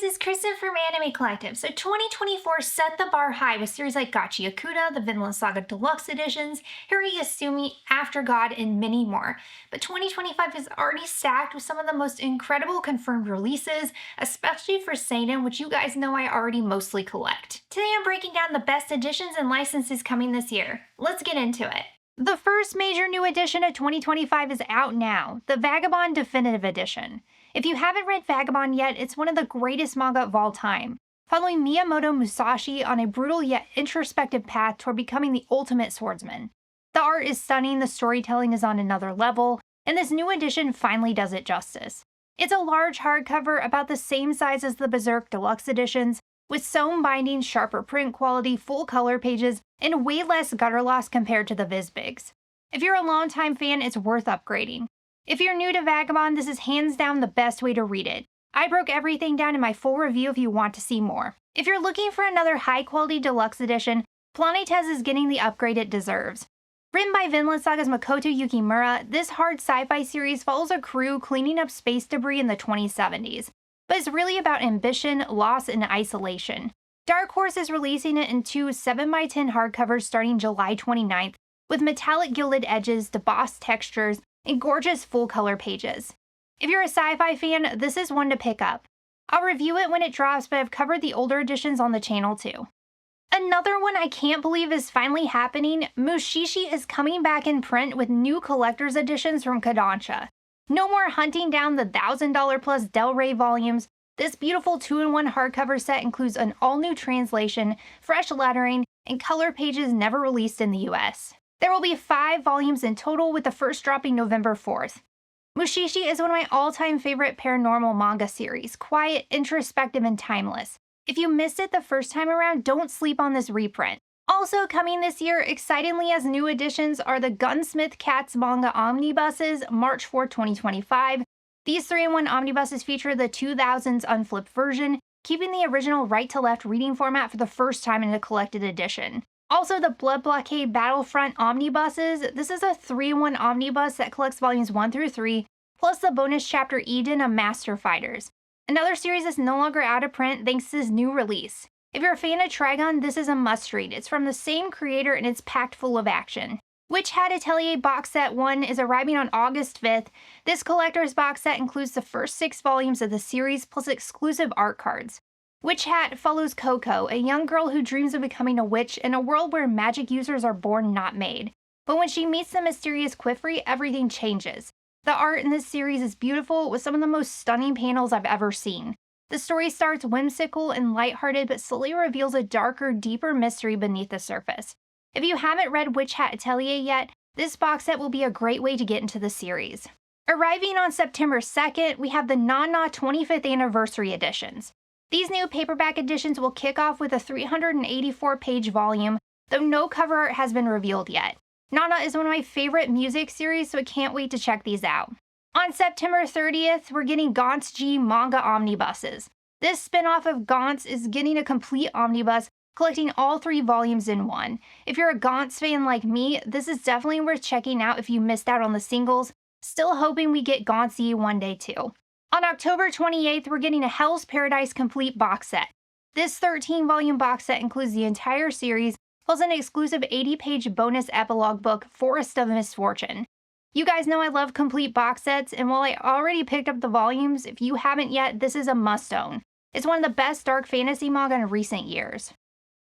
it's Kristen from Anime Collective. So 2024 set the bar high with series like Gachiakuta, the Vinland Saga Deluxe Editions, Hirayasumi, After God, and many more. But 2025 is already stacked with some of the most incredible confirmed releases, especially for seinen, which you guys know I already mostly collect. Today I'm breaking down the best editions and licenses coming this year. Let's get into it. The first major new edition of 2025 is out now, the Vagabond Definitive Edition. If you haven't read Vagabond yet, it's one of the greatest manga of all time, following Miyamoto Musashi on a brutal yet introspective path toward becoming the ultimate swordsman. The art is stunning, the storytelling is on another level, and this new edition finally does it justice. It's a large hardcover about the same size as the Berserk Deluxe Editions, with sewn binding, sharper print quality, full color pages, and way less gutter loss compared to the VizBigs. If you're a longtime fan, it's worth upgrading. If you're new to Vagabond, this is hands down the best way to read it. I broke everything down in my full review if you want to see more. If you're looking for another high-quality deluxe edition, Planetes is getting the upgrade it deserves. Written by Vinland Saga's Makoto Yukimura, this hard sci-fi series follows a crew cleaning up space debris in the 2070s, but it's really about ambition, loss, and isolation. Dark Horse is releasing it in two 7x10 hardcovers starting July 29th, with metallic gilded edges, debossed textures, and gorgeous full-color pages. If you're a sci-fi fan, this is one to pick up. I'll review it when it drops, but I've covered the older editions on the channel too. Another one I can't believe is finally happening, Mushishi is coming back in print with new collector's editions from Kodansha. No more hunting down the $1,000 plus Del Rey volumes. This beautiful 2-in-1 hardcover set includes an all-new translation, fresh lettering, and color pages never released in the US. There will be 5 volumes in total, with the first dropping November 4th. Mushishi is one of my all-time favorite paranormal manga series, quiet, introspective, and timeless. If you missed it the first time around, don't sleep on this reprint. Also coming this year, excitingly as new additions, are the Gunsmith Cats manga omnibuses, March 4, 2025. These 3-in-1 omnibuses feature the 2000s unflipped version, keeping the original right-to-left reading format for the first time in a collected edition. Also, the Blood Blockade Battlefront omnibuses. This is a 3-in-1 omnibus that collects volumes 1 through 3, plus the bonus chapter Eden of Master Fighters. Another series that's no longer out of print thanks to this new release. If you're a fan of Trigun, this is a must-read. It's from the same creator and it's packed full of action. Witch Hat Atelier Box Set 1 is arriving on August 5th. This collector's box set includes the first 6 volumes of the series plus exclusive art cards. Witch Hat follows Coco, a young girl who dreams of becoming a witch in a world where magic users are born, not made. But when she meets the mysterious Qufri, everything changes. The art in this series is beautiful, with some of the most stunning panels I've ever seen. The story starts whimsical and lighthearted, but slowly reveals a darker, deeper mystery beneath the surface. If you haven't read Witch Hat Atelier yet, this box set will be a great way to get into the series. Arriving on September 2nd, we have the Nana 25th Anniversary editions. These new paperback editions will kick off with a 384-page volume, though no cover art has been revealed yet. Nana is one of my favorite music series, so I can't wait to check these out. On September 30th, we're getting Gaunt's G manga omnibuses. This spin-off of Gaunt's is getting a complete omnibus, collecting all 3 volumes in one. If you're a Gaunt's fan like me, this is definitely worth checking out if you missed out on the singles. Still hoping we get Gaunt's E one day too. On October 28th, we're getting a Hell's Paradise complete box set. This 13-volume box set includes the entire series, plus an exclusive 80-page bonus epilogue book, Forest of Misfortune. You guys know I love complete box sets, and while I already picked up the volumes, if you haven't yet, this is a must-own. It's one of the best dark fantasy manga in recent years.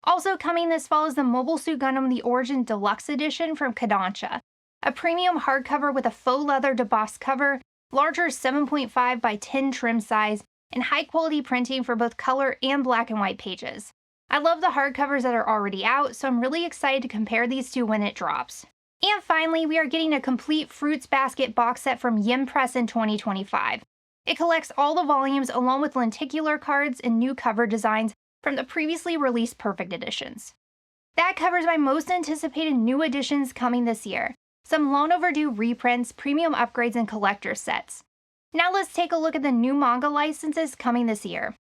Also coming this fall is the Mobile Suit Gundam The Origin Deluxe Edition from Kodansha, a premium hardcover with a faux leather debossed cover, larger 7.5 by 10 trim size, and high-quality printing for both color and black and white pages. I love the hardcovers that are already out, so I'm really excited to compare these two when it drops. And finally, we are getting a complete Fruits Basket box set from Yin Press in 2025. It collects all the volumes along with lenticular cards and new cover designs from the previously released Perfect editions. That covers my most anticipated new editions coming this year. Some long overdue reprints, premium upgrades, and collector sets. Now let's take a look at the new manga licenses coming this year.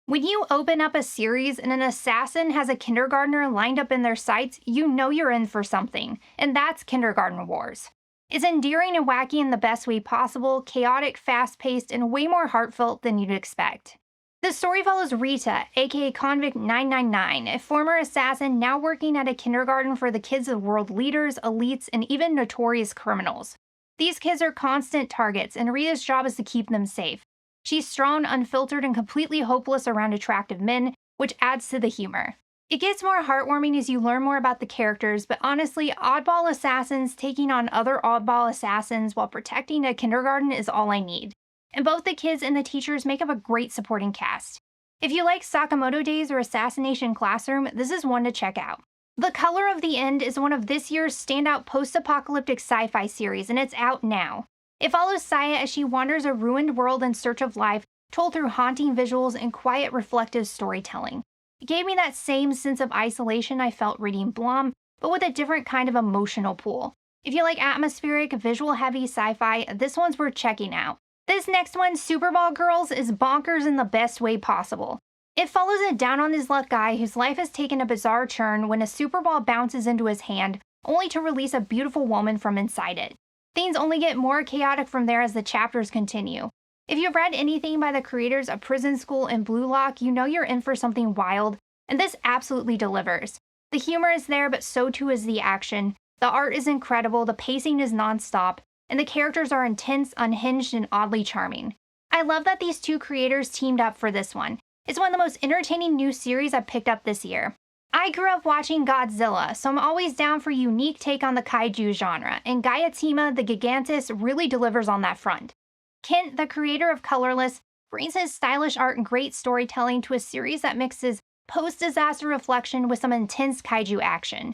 When you open up a series and an assassin has a kindergartner lined up in their sights, you know you're in for something, and that's Kindergarten Wars. It's endearing and wacky in the best way possible, chaotic, fast-paced, and way more heartfelt than you'd expect. The story follows Rita, aka Convict 999, a former assassin now working at a kindergarten for the kids of world leaders, elites, and even notorious criminals. These kids are constant targets, and Rita's job is to keep them safe. She's strong, unfiltered, and completely hopeless around attractive men, which adds to the humor. It gets more heartwarming as you learn more about the characters, but honestly, oddball assassins taking on other oddball assassins while protecting a kindergarten is all I need. And both the kids and the teachers make up a great supporting cast. If you like Sakamoto Days or Assassination Classroom, this is one to check out. The Color of the End is one of this year's standout post-apocalyptic sci-fi series, and it's out now. It follows Saya as she wanders a ruined world in search of life, told through haunting visuals and quiet, reflective storytelling. It gave me that same sense of isolation I felt reading Blom, but with a different kind of emotional pull. If you like atmospheric, visual-heavy sci-fi, this one's worth checking out. This next one, Superball Girls, is bonkers in the best way possible. It follows a down-on-his-luck guy whose life has taken a bizarre turn when a superball bounces into his hand, only to release a beautiful woman from inside it. Things only get more chaotic from there as the chapters continue. If you've read anything by the creators of Prison School and Blue Lock, you know you're in for something wild, and this absolutely delivers. The humor is there, but so too is the action. The art is incredible, the pacing is nonstop, and the characters are intense, unhinged, and oddly charming. I love that these two creators teamed up for this one. It's one of the most entertaining new series I've picked up this year. I grew up watching Godzilla, so I'm always down for a unique take on the kaiju genre, and Gachiakuta the Gigantus really delivers on that front. Kent, the creator of Colorless, brings his stylish art and great storytelling to a series that mixes post-disaster reflection with some intense kaiju action.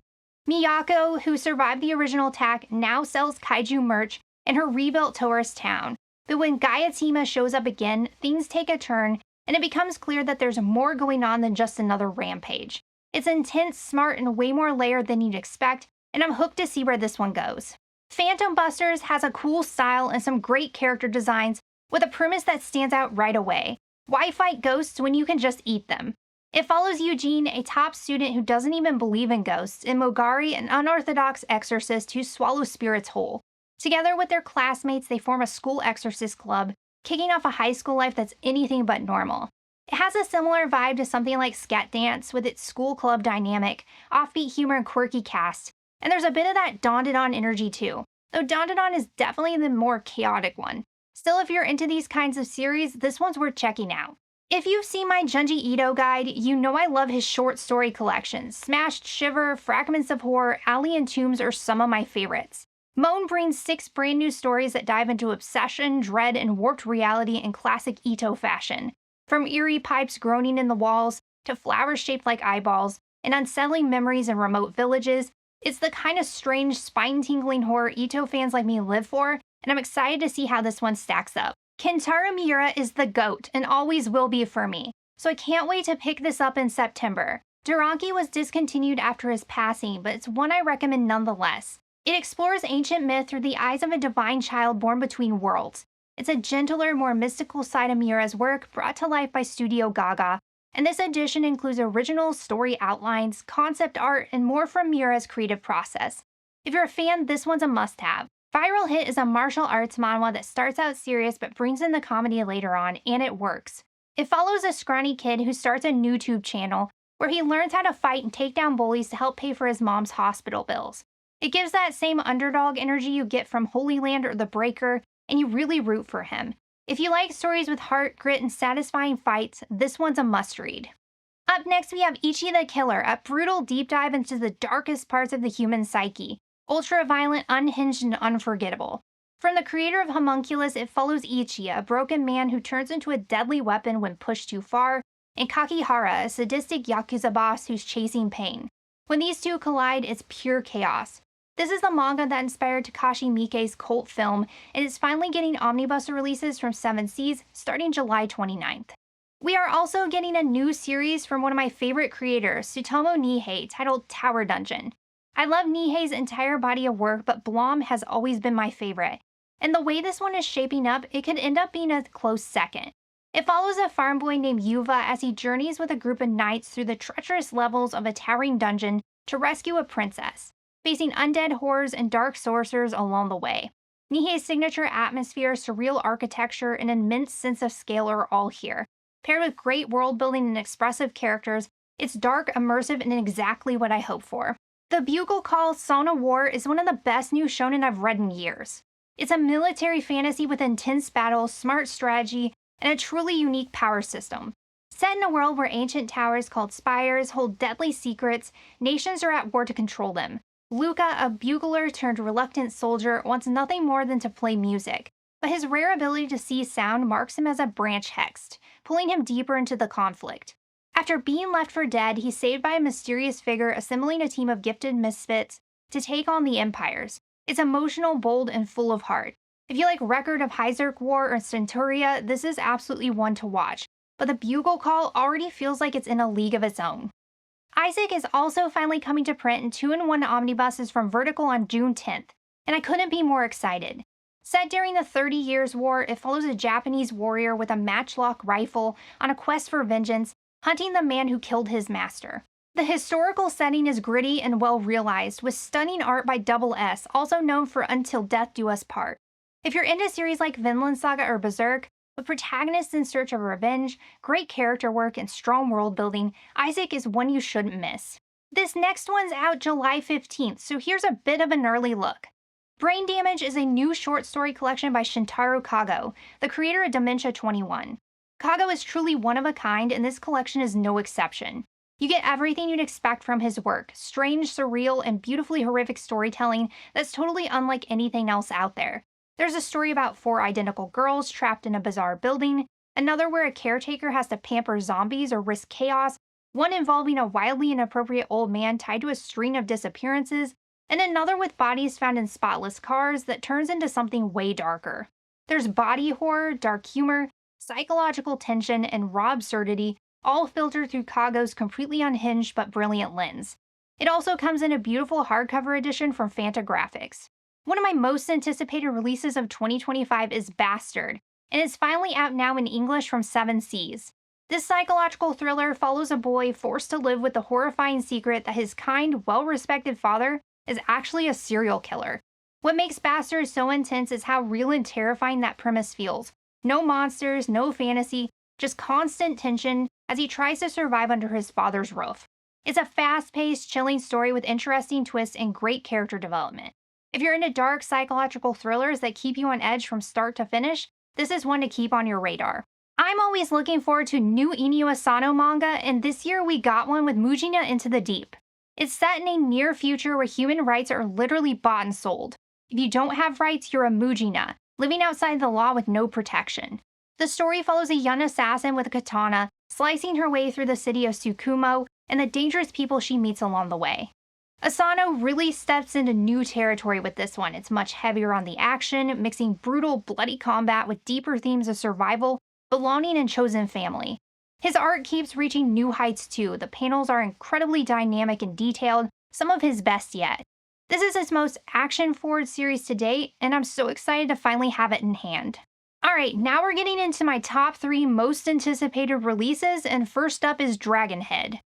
Miyako, who survived the original attack, now sells kaiju merch in her rebuilt tourist town. But when Gayatima shows up again, things take a turn, and it becomes clear that there's more going on than just another rampage. It's intense, smart, and way more layered than you'd expect, and I'm hooked to see where this one goes. Phantom Busters has a cool style and some great character designs with a premise that stands out right away. Why fight ghosts when you can just eat them? It follows Eugene, a top student who doesn't even believe in ghosts, and Mogari, an unorthodox exorcist who swallows spirits whole. Together with their classmates, they form a school exorcist club, kicking off a high school life that's anything but normal. It has a similar vibe to something like Scat Dance with its school club dynamic, offbeat humor, and quirky cast. And there's a bit of that Dandadan energy too, though Dandadan is definitely the more chaotic one. Still, if you're into these kinds of series, this one's worth checking out. If you've seen my Junji Ito guide, you know I love his short story collections. Smashed Shiver, Fragments of Horror, Alien Tombs are some of my favorites. Moan brings 6 brand new stories that dive into obsession, dread, and warped reality in classic Ito fashion. From eerie pipes groaning in the walls, to flowers shaped like eyeballs, and unsettling memories in remote villages, it's the kind of strange, spine-tingling horror Ito fans like me live for, and I'm excited to see how this one stacks up. Kentaro Miura is the GOAT, and always will be for me, so I can't wait to pick this up in September. Duranki was discontinued after his passing, but it's one I recommend nonetheless. It explores ancient myth through the eyes of a divine child born between worlds. It's a gentler, more mystical side of Miura's work brought to life by Studio Gaga, and this edition includes original story outlines, concept art, and more from Miura's creative process. If you're a fan, this one's a must-have. Viral Hit is a martial arts manhwa that starts out serious but brings in the comedy later on, and it works. It follows a scrawny kid who starts a YouTube channel where he learns how to fight and take down bullies to help pay for his mom's hospital bills. It gives that same underdog energy you get from Holy Land or The Breaker, and you really root for him. If you like stories with heart, grit, and satisfying fights, this one's a must-read. Up next, we have Ichi the Killer, a brutal deep dive into the darkest parts of the human psyche. Ultra-violent, unhinged, and unforgettable. From the creator of Homunculus, it follows Ichi, a broken man who turns into a deadly weapon when pushed too far, and Kakihara, a sadistic Yakuza boss who's chasing pain. When these two collide, it's pure chaos. This is the manga that inspired Takashi Miike's cult film, and it's finally getting omnibus releases from 7 Seas starting July 29th. We are also getting a new series from one of my favorite creators, Tsutomu Nihei, titled Tower Dungeon. I love Nihei's entire body of work, but Blom has always been my favorite. And the way this one is shaping up, it could end up being a close second. It follows a farm boy named Yuva as he journeys with a group of knights through the treacherous levels of a towering dungeon to rescue a princess, facing undead horrors and dark sorcerers along the way. Nihei's signature atmosphere, surreal architecture, and immense sense of scale are all here. Paired with great world building and expressive characters, it's dark, immersive, and exactly what I hope for. The Bugle Call Song of War is one of the best new shonen I've read in years. It's a military fantasy with intense battles, smart strategy, and a truly unique power system. Set in a world where ancient towers called spires hold deadly secrets, nations are at war to control them. Luca, a bugler turned reluctant soldier, wants nothing more than to play music, but his rare ability to see sound marks him as a branch hexed, pulling him deeper into the conflict. After being left for dead, he's saved by a mysterious figure assembling a team of gifted misfits to take on the empires. It's emotional, bold, and full of heart. If you like Record of Hyzerk War or Centuria, this is absolutely one to watch, but the Bugle Call already feels like it's in a league of its own. Isaac is also finally coming to print in 2-in-1 omnibuses from Vertical on June 10th, and I couldn't be more excited. Set during the 30 Years' War, it follows a Japanese warrior with a matchlock rifle on a quest for vengeance, hunting the man who killed his master. The historical setting is gritty and well realized, with stunning art by Double S, also known for Until Death Do Us Part. If you're into series like Vinland Saga or Berserk, with protagonists in search of revenge, great character work, and strong world building, Isaac is one you shouldn't miss. This next one's out July 15th, so here's a bit of an early look. Brain Damage is a new short story collection by Shintaro Kago, the creator of Dementia 21. Kago is truly one of a kind, and this collection is no exception. You get everything you'd expect from his work, strange, surreal, and beautifully horrific storytelling that's totally unlike anything else out there. There's a story about 4 identical girls trapped in a bizarre building, another where a caretaker has to pamper zombies or risk chaos, one involving a wildly inappropriate old man tied to a string of disappearances, and another with bodies found in spotless cars that turns into something way darker. There's body horror, dark humor, psychological tension, and raw absurdity, all filtered through Kago's completely unhinged but brilliant lens. It also comes in a beautiful hardcover edition from Fantagraphics. One of my most anticipated releases of 2025 is Bastard, and it's finally out now in English from 7 Seas. This psychological thriller follows a boy forced to live with the horrifying secret that his kind, well-respected father is actually a serial killer. What makes Bastard so intense is how real and terrifying that premise feels. No monsters, no fantasy, just constant tension as he tries to survive under his father's roof. It's a fast-paced, chilling story with interesting twists and great character development. If you're into dark psychological thrillers that keep you on edge from start to finish, this is one to keep on your radar. I'm always looking forward to new Inio Asano manga, and this year we got one with Mujina Into the Deep. It's set in a near future where human rights are literally bought and sold. If you don't have rights, you're a Mujina, living outside the law with no protection. The story follows a young assassin with a katana, slicing her way through the city of Tsukumo and the dangerous people she meets along the way. Asano really steps into new territory with this one. It's much heavier on the action, mixing brutal, bloody combat with deeper themes of survival, belonging, and chosen family. His art keeps reaching new heights too. The panels are incredibly dynamic and detailed, some of his best yet. This is his most action-forward series to date, and I'm so excited to finally have it in hand. Alright, now we're getting into my top 3 most anticipated releases, and first up is Dragonhead.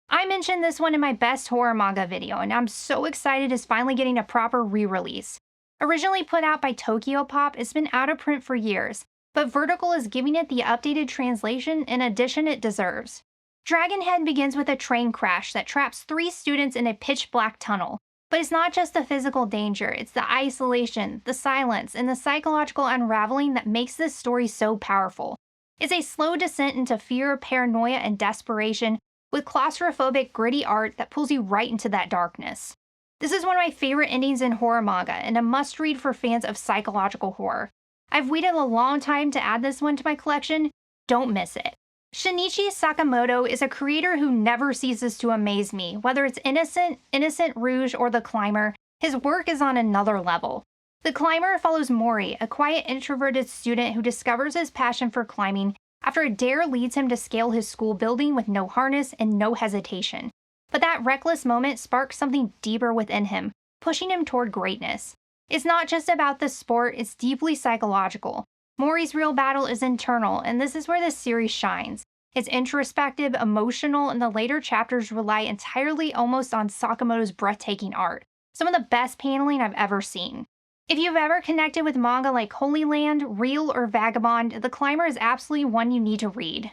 I mentioned this one in my best horror manga video, and I'm so excited it's finally getting a proper re-release. Originally put out by Tokyo Pop, it's been out of print for years, but Vertical is giving it the updated translation and edition it deserves. Dragonhead begins with a train crash that traps 3 students in a pitch-black tunnel. But it's not just the physical danger, it's the isolation, the silence, and the psychological unraveling that makes this story so powerful. It's a slow descent into fear, paranoia, and desperation, with claustrophobic, gritty art that pulls you right into that darkness. This is one of my favorite endings in horror manga, and a must-read for fans of psychological horror. I've waited a long time to add this one to my collection. Don't miss it. Shinichi Sakamoto is a creator who never ceases to amaze me. Whether it's Innocent Rouge, or The Climber, his work is on another level. The Climber follows Mori, a quiet, introverted student who discovers his passion for climbing after a dare leads him to scale his school building with no harness and no hesitation. But that reckless moment sparks something deeper within him, pushing him toward greatness. It's not just about the sport, it's deeply psychological. Mori's real battle is internal, and this is where this series shines. It's introspective, emotional, and the later chapters rely entirely almost on Sakamoto's breathtaking art. Some of the best paneling I've ever seen. If you've ever connected with manga like Holy Land, Real, or Vagabond, The Climber is absolutely one you need to read.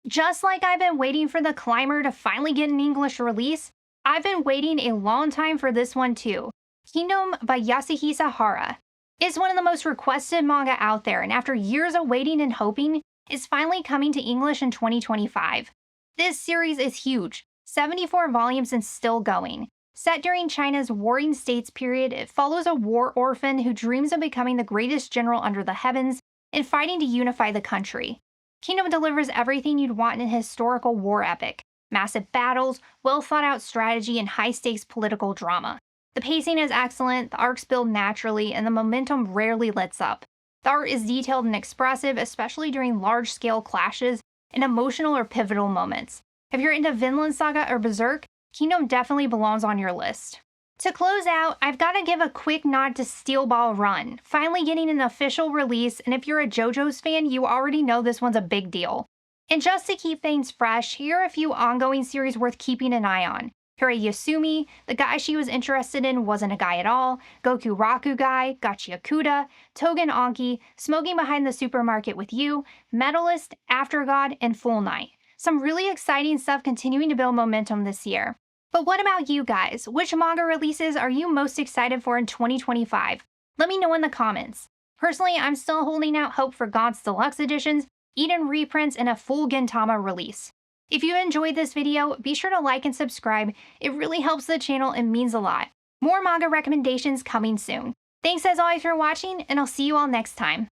Just like I've been waiting for The Climber to finally get an English release, I've been waiting a long time for this one too. Kingdom by Yasuhisa Hara. It's one of the most requested manga out there, and after years of waiting and hoping, it's finally coming to English in 2025. This series is huge, 74 volumes and still going. Set during China's Warring States period, it follows a war orphan who dreams of becoming the greatest general under the heavens and fighting to unify the country. Kingdom delivers everything you'd want in a historical war epic: massive battles, well thought out strategy, and high stakes political drama. The pacing is excellent, the arcs build naturally, and the momentum rarely lets up. The art is detailed and expressive, especially during large scale clashes and emotional or pivotal moments. If you're into Vinland Saga or Berserk, Kingdom definitely belongs on your list. To close out, I've got to give a quick nod to Steel Ball Run, finally getting an official release, and if you're a JoJo's fan, you already know this one's a big deal. And just to keep things fresh, here are a few ongoing series worth keeping an eye on. Hirayasumi, the guy she was interested in wasn't a guy at all, Goku Raku Guy, Gachiakuta, Togen Anki, Smoking Behind the Supermarket with You, Medalist, After God, and Full Night. Some really exciting stuff continuing to build momentum this year. But what about you guys? Which manga releases are you most excited for in 2025? Let me know in the comments. Personally, I'm still holding out hope for God's Deluxe Editions, Eden reprints, and a full Gintama release. If you enjoyed this video, be sure to like and subscribe. It really helps the channel and means a lot. More manga recommendations coming soon. Thanks as always for watching, and I'll see you all next time.